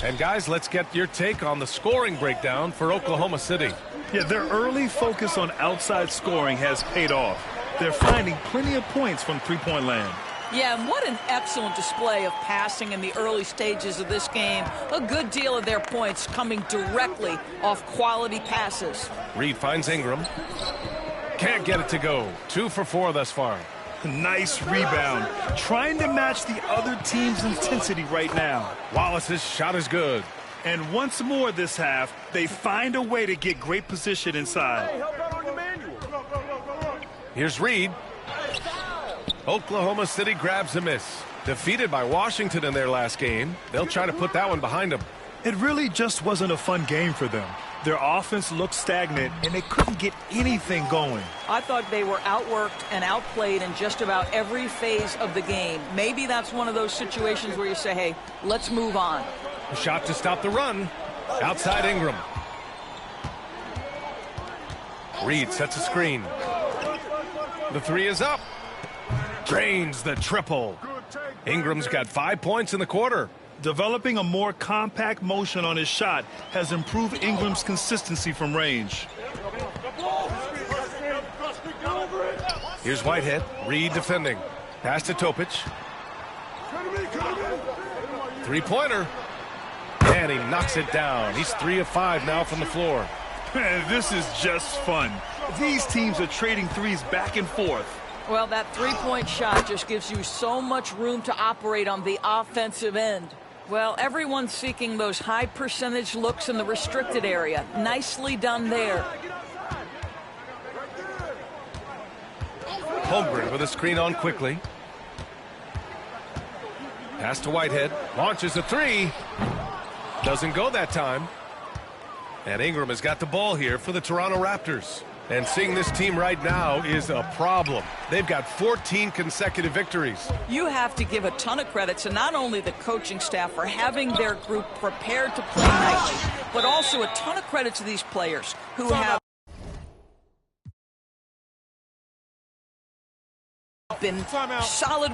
And guys, let's get your take on the scoring breakdown for Oklahoma City. Yeah, their early focus on outside scoring has paid off. They're finding plenty of points from three-point land. Yeah, and what an excellent display of passing in the early stages of this game. A good deal of their points coming directly off quality passes. Reed finds Ingram. Can't get it to go. 2 for 4 thus far. Nice rebound. Trying to match the other team's intensity right now. Wallace's shot is good. And once more this half, they find a way to get great position inside. Here's Reed. Oklahoma City grabs a miss. Defeated by Washington in their last game. They'll try to put that one behind them. It really just wasn't a fun game for them. Their offense looked stagnant, and they couldn't get anything going. I thought they were outworked and outplayed in just about every phase of the game. Maybe that's one of those situations where you say, hey, let's move on. A shot to stop the run. Outside Ingram. Reed sets a screen. The three is up. Drains the triple. Ingram's got 5 points in the quarter. Developing a more compact motion on his shot has improved Ingram's consistency from range. Here's Whitehead. Reed defending. Pass to Topic. Three-pointer. And he knocks it down. He's 3 of 5 now from the floor. This is just fun. These teams are trading threes back and forth. Well, that three-point shot just gives you so much room to operate on the offensive end. Well, everyone's seeking those high percentage looks in the restricted area. Nicely done there. Holmgren with a screen on quickly. Pass to Whitehead. Launches a three. Doesn't go that time. And Ingram has got the ball here for the Toronto Raptors. And seeing this team right now is a problem. They've got 14 consecutive victories. You have to give a ton of credit to not only the coaching staff for having their group prepared to play nightly, but also a ton of credit to these players who have been solid.